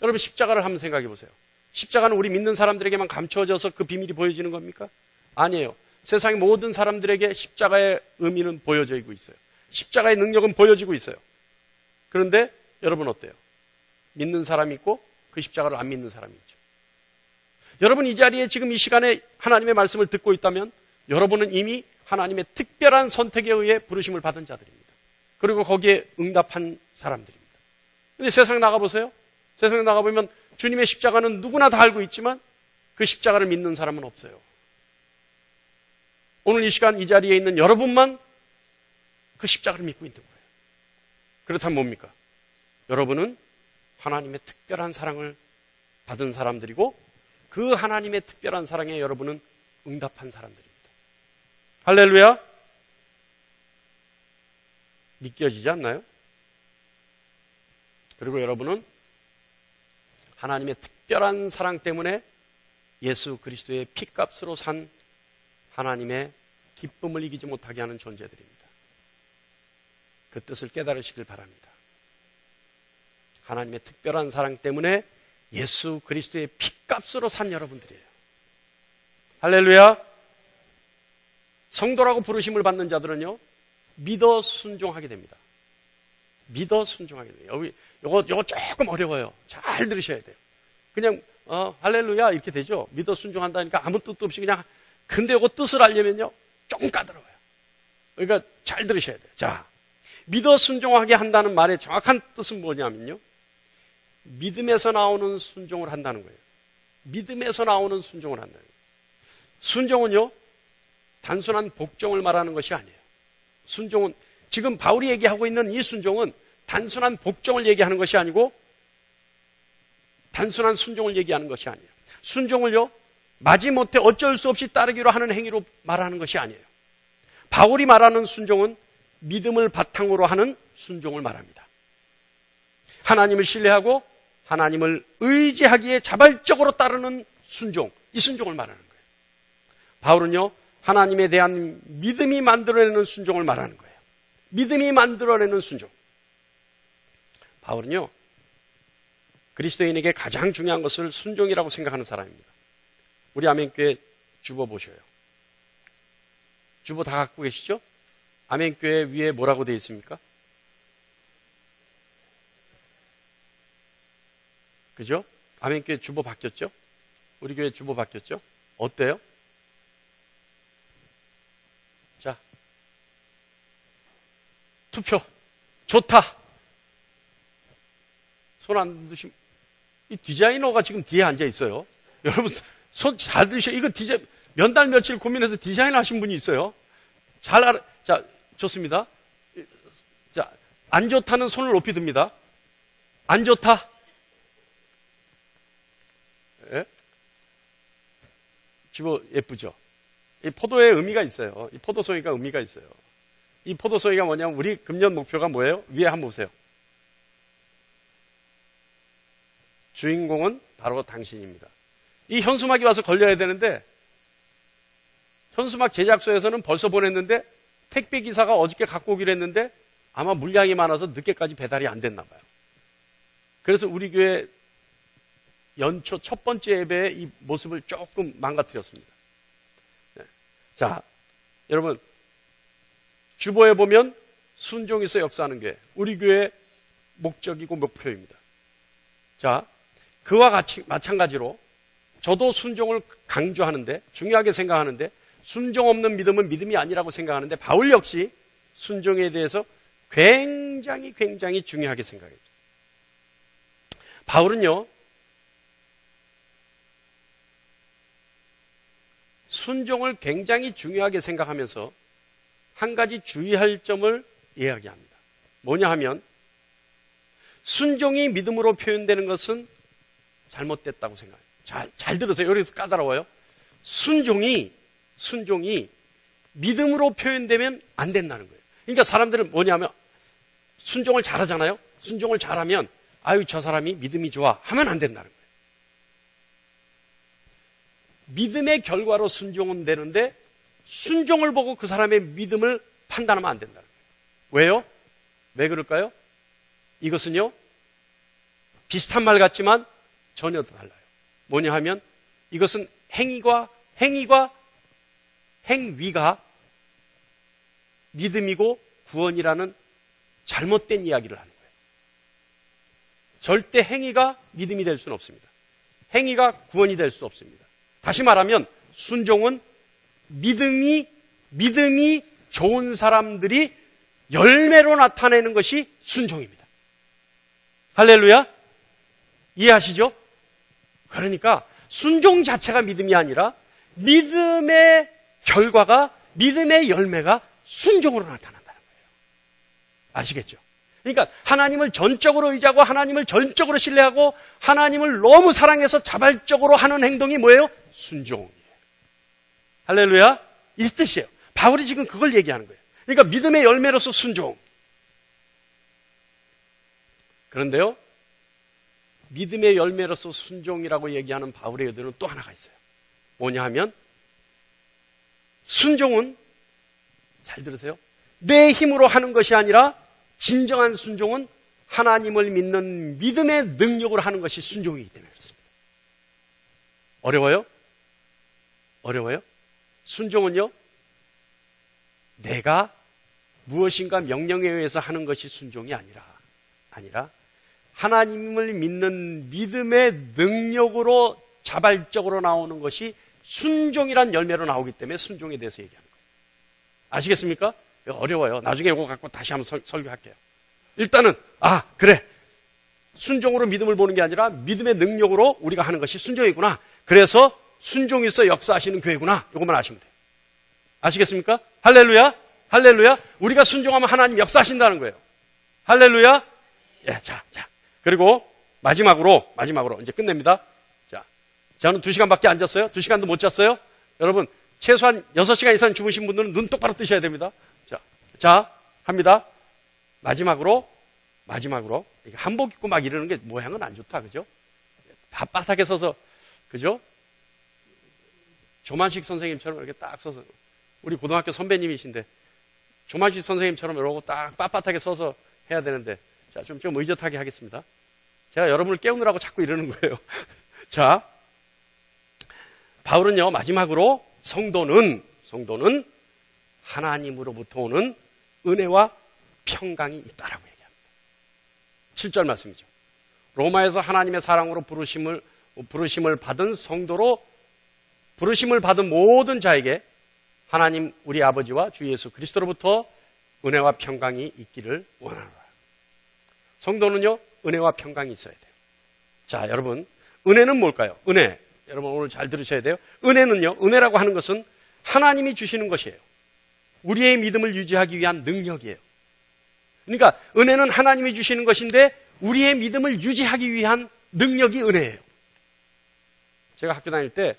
여러분 십자가를 한번 생각해 보세요. 십자가는 우리 믿는 사람들에게만 감춰져서 그 비밀이 보여지는 겁니까? 아니에요. 세상의 모든 사람들에게 십자가의 의미는 보여지고 있어요. 십자가의 능력은 보여지고 있어요. 그런데 여러분 어때요? 믿는 사람이 있고 그 십자가를 안 믿는 사람이 있죠. 여러분 이 자리에 지금 이 시간에 하나님의 말씀을 듣고 있다면 여러분은 이미 하나님의 특별한 선택에 의해 부르심을 받은 자들입니다. 그리고 거기에 응답한 사람들입니다. 근데 세상 나가보세요. 세상에 나가보면 주님의 십자가는 누구나 다 알고 있지만 그 십자가를 믿는 사람은 없어요. 오늘 이 시간 이 자리에 있는 여러분만 그 십자가를 믿고 있는 거예요. 그렇다면 뭡니까? 여러분은 하나님의 특별한 사랑을 받은 사람들이고 그 하나님의 특별한 사랑에 여러분은 응답한 사람들입니다. 할렐루야! 믿겨지지 않나요? 그리고 여러분은 하나님의 특별한 사랑 때문에 예수 그리스도의 피값으로 산 하나님의 기쁨을 이기지 못하게 하는 존재들입니다. 그 뜻을 깨달으시길 바랍니다. 하나님의 특별한 사랑 때문에 예수 그리스도의 피값으로 산 여러분들이에요. 할렐루야! 성도라고 부르심을 받는 자들은요, 믿어 순종하게 됩니다. 믿어 순종하게 돼요. 요거 조금 어려워요. 잘 들으셔야 돼요. 그냥 할렐루야 이렇게 되죠. 믿어 순종한다니까 아무 뜻도 없이 그냥. 근데 요거 뜻을 알려면요 조금 까다로워요. 그러니까 잘 들으셔야 돼요. 자, 믿어 순종하게 한다는 말의 정확한 뜻은 뭐냐면요, 믿음에서 나오는 순종을 한다는 거예요. 믿음에서 나오는 순종을 한다는 거예요. 순종은요 단순한 복종을 말하는 것이 아니에요. 순종은 지금 바울이 얘기하고 있는 이 순종은 단순한 복종을 얘기하는 것이 아니고 단순한 순종을 얘기하는 것이 아니에요. 순종을요 마지못해 어쩔 수 없이 따르기로 하는 행위로 말하는 것이 아니에요. 바울이 말하는 순종은 믿음을 바탕으로 하는 순종을 말합니다. 하나님을 신뢰하고 하나님을 의지하기에 자발적으로 따르는 순종, 이 순종을 말하는 거예요. 바울은요 하나님에 대한 믿음이 만들어내는 순종을 말하는 거예요. 믿음이 만들어내는 순종. 바울은요 그리스도인에게 가장 중요한 것을 순종이라고 생각하는 사람입니다. 우리 아멘교회 주보 보셔요. 주보 다 갖고 계시죠? 아멘교회 위에 뭐라고 되어 있습니까? 그죠? 아멘교회 주보 바뀌었죠? 우리 교회 주보 바뀌었죠? 어때요? 자, 투표 좋다. 손 안 드시면 이 디자이너가 지금 뒤에 앉아 있어요. 여러분 손 잘 드셔. 이거 몇 달 며칠 고민해서 디자인 하신 분이 있어요. 잘 알아. 자, 좋습니다. 자, 안 좋다는 손을 높이 듭니다. 안 좋다. 예? 주보 예쁘죠? 이 포도에 의미가 있어요. 이 포도송이가 의미가 있어요. 이 포도송이가 뭐냐면 우리 금년 목표가 뭐예요? 위에 한번 보세요. 주인공은 바로 당신입니다. 이 현수막이 와서 걸려야 되는데 현수막 제작소에서는 벌써 보냈는데 택배기사가 어저께 갖고 오기로 했는데 아마 물량이 많아서 늦게까지 배달이 안 됐나 봐요. 그래서 우리 교회 연초 첫 번째 예배의 이 모습을 조금 망가뜨렸습니다. 네. 자, 여러분, 주보에 보면 순종에서 역사하는 게 우리 교회의 목적이고 목표입니다. 자, 그와 같이 마찬가지로 저도 순종을 강조하는데, 중요하게 생각하는데, 순종 없는 믿음은 믿음이 아니라고 생각하는데, 바울 역시 순종에 대해서 굉장히 중요하게 생각했죠. 바울은요, 순종을 굉장히 중요하게 생각하면서 한 가지 주의할 점을 이야기합니다. 뭐냐 하면, 순종이 믿음으로 표현되는 것은 잘못됐다고 생각해요. 잘 들으세요. 여기서 까다로워요. 순종이 믿음으로 표현되면 안 된다는 거예요. 그러니까 사람들은 뭐냐면, 순종을 잘하잖아요. 순종을 잘하면 아유, 저 사람이 믿음이 좋아 하면 안 된다는 거예요. 믿음의 결과로 순종은 되는데 순종을 보고 그 사람의 믿음을 판단하면 안 된다는 거예요. 왜요? 왜 그럴까요? 이것은요, 비슷한 말 같지만 전혀 달라요. 뭐냐 하면, 이것은 행위가 믿음이고 구원이라는 잘못된 이야기를 하는 거예요. 절대 행위가 믿음이 될 수는 없습니다. 행위가 구원이 될 수 없습니다. 다시 말하면 순종은 믿음이 좋은 사람들이 열매로 나타내는 것이 순종입니다. 할렐루야? 이해하시죠? 그러니까 순종 자체가 믿음이 아니라 믿음의 결과가, 믿음의 열매가 순종으로 나타난다는 거예요. 아시겠죠? 그러니까 하나님을 전적으로 의지하고 하나님을 전적으로 신뢰하고 하나님을 너무 사랑해서 자발적으로 하는 행동이 뭐예요? 순종이에요. 할렐루야? 이 뜻이에요. 바울이 지금 그걸 얘기하는 거예요. 그러니까 믿음의 열매로서 순종. 그런데요, 믿음의 열매로서 순종이라고 얘기하는 바울의 의도는 또 하나가 있어요. 뭐냐 하면, 순종은, 잘 들으세요, 내 힘으로 하는 것이 아니라 진정한 순종은 하나님을 믿는 믿음의 능력으로 하는 것이 순종이기 때문에 그렇습니다. 어려워요? 어려워요? 순종은요, 내가 무엇인가 명령에 의해서 하는 것이 순종이 아니라 하나님을 믿는 믿음의 능력으로 자발적으로 나오는 것이 순종이란 열매로 나오기 때문에 순종에 대해서 얘기하는 거예요. 아시겠습니까? 어려워요. 나중에 이거 갖고 다시 한번 설교할게요. 일단은 그래, 순종으로 믿음을 보는 게 아니라 믿음의 능력으로 우리가 하는 것이 순종이구나. 그래서 순종이 있어 역사하시는 교회구나. 이것만 아시면 돼요. 아시겠습니까? 할렐루야? 할렐루야? 우리가 순종하면 하나님 역사하신다는 거예요. 할렐루야? 예, 자. 그리고 마지막으로 이제 끝냅니다. 자, 저는 2시간밖에 안 잤어요. 2시간도 못 잤어요. 여러분, 최소한 6시간 이상 주무신 분들은 눈 똑바로 뜨셔야 됩니다. 자, 합니다. 마지막으로, 한복 입고 막 이러는 게 모양은 안 좋다, 그죠? 다 바닥에 서서, 그죠? 조만식 선생님처럼 이렇게 딱 서서, 우리 고등학교 선배님이신데, 조만식 선생님처럼 이러고 딱 빳빳하게 서서 해야 되는데, 자, 좀 의젓하게 하겠습니다. 제가 여러분을 깨우느라고 자꾸 이러는 거예요. 자, 바울은요, 마지막으로 성도는 하나님으로부터 오는 은혜와 평강이 있다라고 얘기합니다. 7절 말씀이죠. 로마에서 하나님의 사랑으로 부르심을 받은 성도로 부르심을 받은 모든 자에게 하나님 우리 아버지와 주 예수 그리스도로부터 은혜와 평강이 있기를 원하노라. 성도는요, 은혜와 평강이 있어야 돼요. 자, 여러분, 은혜는 뭘까요? 은혜. 여러분 오늘 잘 들으셔야 돼요. 은혜는요, 은혜라고 하는 것은 하나님이 주시는 것이에요. 우리의 믿음을 유지하기 위한 능력이에요. 그러니까 은혜는 하나님이 주시는 것인데 우리의 믿음을 유지하기 위한 능력이 은혜예요. 제가 학교 다닐 때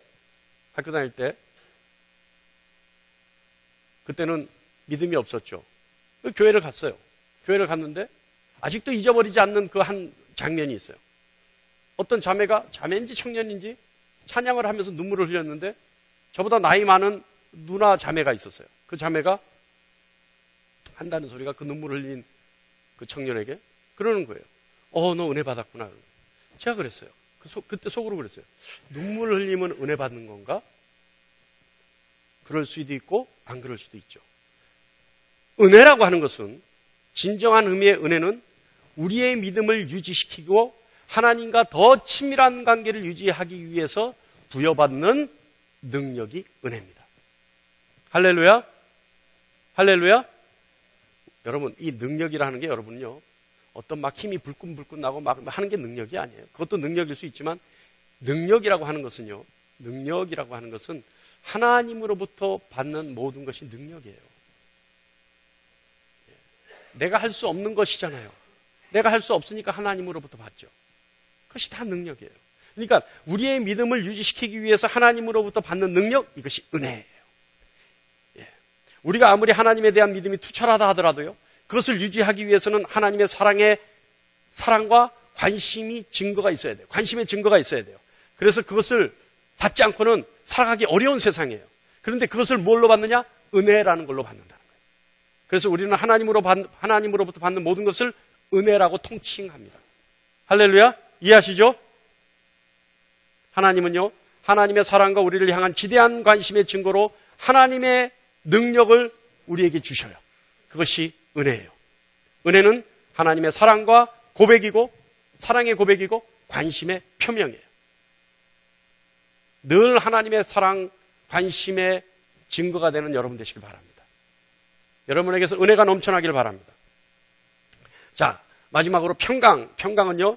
그때는 믿음이 없었죠. 교회를 갔어요. 교회를 갔는데 아직도 잊어버리지 않는 그 한 장면이 있어요. 어떤 자매인지 청년인지 찬양을 하면서 눈물을 흘렸는데 저보다 나이 많은 누나 자매가 있었어요. 그 자매가 한다는 소리가 그 눈물을 흘린 그 청년에게 그러는 거예요. 너 은혜 받았구나. 제가 그랬어요. 그때 속으로 그랬어요. 눈물 흘리면 은혜 받는 건가? 그럴 수도 있고 안 그럴 수도 있죠. 은혜라고 하는 것은, 진정한 의미의 은혜는 우리의 믿음을 유지시키고 하나님과 더 친밀한 관계를 유지하기 위해서 부여받는 능력이 은혜입니다. 할렐루야? 할렐루야? 여러분, 이 능력이라는 게 여러분요, 어떤 막 힘이 불끈불끈 나고 막 하는 게 능력이 아니에요. 그것도 능력일 수 있지만, 능력이라고 하는 것은요, 능력이라고 하는 것은 하나님으로부터 받는 모든 것이 능력이에요. 내가 할 수 없는 것이잖아요. 내가 할 수 없으니까 하나님으로부터 받죠. 그것이 다 능력이에요. 그러니까 우리의 믿음을 유지시키기 위해서 하나님으로부터 받는 능력, 이것이 은혜예요. 우리가 아무리 하나님에 대한 믿음이 투철하다 하더라도요, 그것을 유지하기 위해서는 하나님의 사랑과 관심이 증거가 있어야 돼요. 관심의 증거가 있어야 돼요. 그래서 그것을 받지 않고는 살아가기 어려운 세상이에요. 그런데 그것을 뭘로 받느냐? 은혜라는 걸로 받는다는 거예요. 그래서 우리는 하나님으로부터 받는 모든 것을 은혜라고 통칭합니다. 할렐루야? 이해하시죠? 하나님은요, 하나님의 사랑과 우리를 향한 지대한 관심의 증거로 하나님의 능력을 우리에게 주셔요. 그것이 은혜예요. 은혜는 하나님의 사랑과 고백이고, 사랑의 고백이고, 관심의 표명이에요. 늘 하나님의 사랑, 관심의 증거가 되는 여러분 되시길 바랍니다. 여러분에게서 은혜가 넘쳐나길 바랍니다. 자, 마지막으로 평강은요,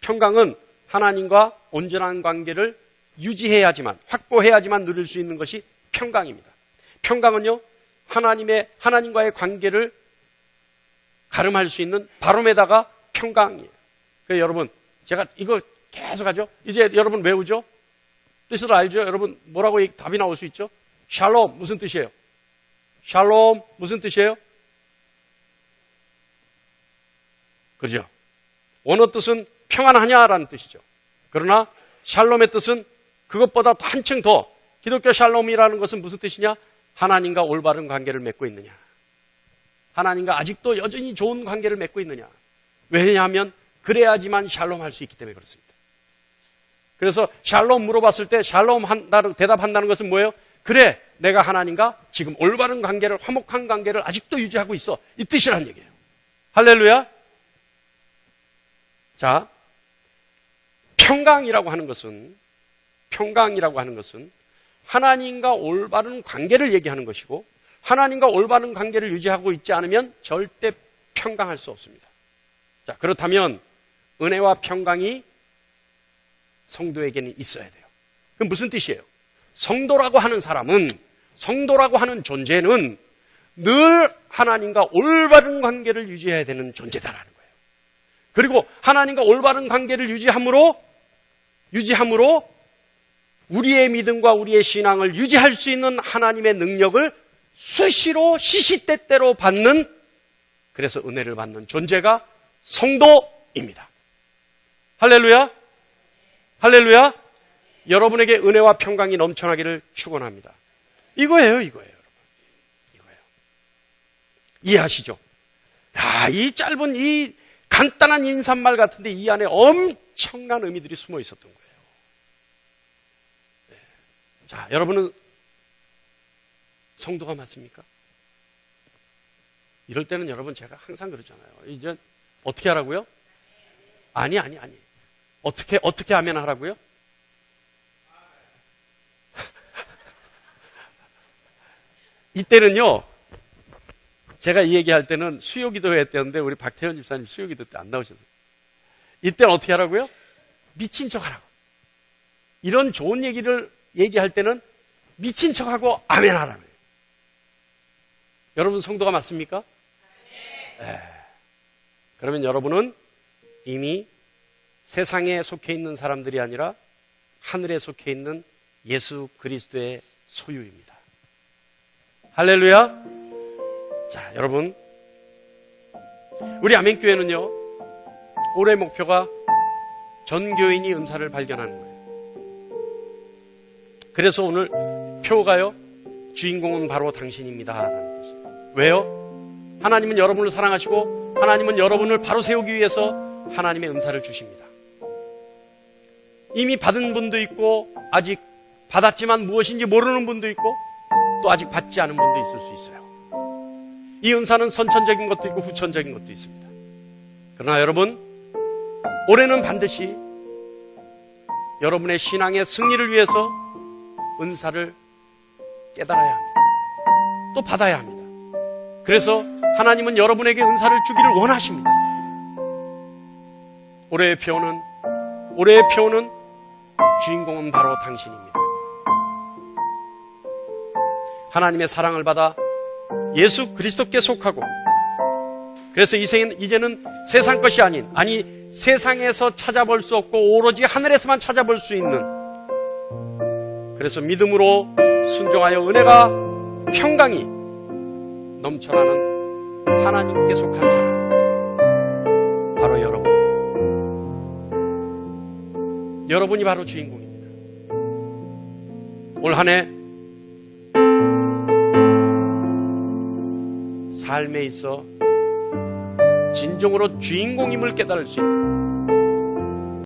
평강은 하나님과 온전한 관계를 유지해야지만, 확보해야지만 누릴 수 있는 것이 평강입니다. 평강은요, 하나님과의 관계를 가름할 수 있는 바로메다가 평강이에요. 그래서 여러분, 제가 이거 계속 하죠? 이제 여러분 외우죠? 뜻을 알죠? 여러분, 뭐라고 답이 나올 수 있죠? 샬롬, 무슨 뜻이에요? 샬롬, 무슨 뜻이에요? 그죠? 원어 뜻은 평안하냐라는 뜻이죠. 그러나 샬롬의 뜻은 그것보다 한층 더, 기독교 샬롬이라는 것은 무슨 뜻이냐? 하나님과 올바른 관계를 맺고 있느냐. 하나님과 아직도 여전히 좋은 관계를 맺고 있느냐. 왜냐하면 그래야지만 샬롬 할 수 있기 때문에 그렇습니다. 그래서 샬롬 물어봤을 때 샬롬 대답한다는 것은 뭐예요? 그래, 내가 하나님과 지금 올바른 관계를, 화목한 관계를 아직도 유지하고 있어. 이 뜻이란 얘기예요. 할렐루야? 자, 평강이라고 하는 것은 하나님과 올바른 관계를 얘기하는 것이고, 하나님과 올바른 관계를 유지하고 있지 않으면 절대 평강할 수 없습니다. 자, 그렇다면 은혜와 평강이 성도에게는 있어야 돼요. 그럼 무슨 뜻이에요? 성도라고 하는 사람은, 성도라고 하는 존재는 늘 하나님과 올바른 관계를 유지해야 되는 존재다라는 거예요. 그리고 하나님과 올바른 관계를 유지함으로 우리의 믿음과 우리의 신앙을 유지할 수 있는 하나님의 능력을 수시로 시시때때로 받는, 그래서 은혜를 받는 존재가 성도입니다. 할렐루야? 할렐루야? 여러분에게 은혜와 평강이 넘쳐나기를 축원합니다. 이거예요, 여러분. 이거예요. 이해하시죠? 야, 이 짧은, 이 간단한 인사말 같은데 이 안에 엄청난 의미들이 숨어 있었던 거예요. 네. 자, 여러분은 성도가 맞습니까? 이럴 때는 여러분, 제가 항상 그러잖아요. 이제 어떻게 하라고요? 아니. 어떻게 하면 하라고요? 이때는요, 제가 이 얘기할 때는 수요기도회 때였는데 우리 박태현 집사님 수요기도 때 안 나오셨어요. 이때는 어떻게 하라고요? 미친 척 하라고. 이런 좋은 얘기를 얘기할 때는 미친 척하고 아멘 하라고요. 여러분 성도가 맞습니까? 네. 그러면 여러분은 이미 세상에 속해 있는 사람들이 아니라 하늘에 속해 있는 예수 그리스도의 소유입니다. 할렐루야. 자, 여러분, 우리 아멘교회는요, 올해 목표가 전 교인이 은사를 발견하는 거예요. 그래서 오늘 표가요, 주인공은 바로 당신입니다 라는 뜻이에요. 왜요? 하나님은 여러분을 사랑하시고 하나님은 여러분을 바로 세우기 위해서 하나님의 은사를 주십니다. 이미 받은 분도 있고 아직 받았지만 무엇인지 모르는 분도 있고 또 아직 받지 않은 분도 있을 수 있어요. 이 은사는 선천적인 것도 있고 후천적인 것도 있습니다. 그러나 여러분, 올해는 반드시 여러분의 신앙의 승리를 위해서 은사를 깨달아야 합니다. 또 받아야 합니다. 그래서 하나님은 여러분에게 은사를 주기를 원하십니다. 올해의 표어는 주인공은 바로 당신입니다. 하나님의 사랑을 받아 예수 그리스도께 속하고, 그래서 이제는 세상 것이 아니 세상에서 찾아볼 수 없고 오로지 하늘에서만 찾아볼 수 있는, 그래서 믿음으로 순종하여 은혜가 평강이 넘쳐나는 하나님께 속한 사람, 바로 여러분이 바로 주인공입니다. 올 한 해 삶에 있어 진정으로 주인공임을 깨달을 수 있는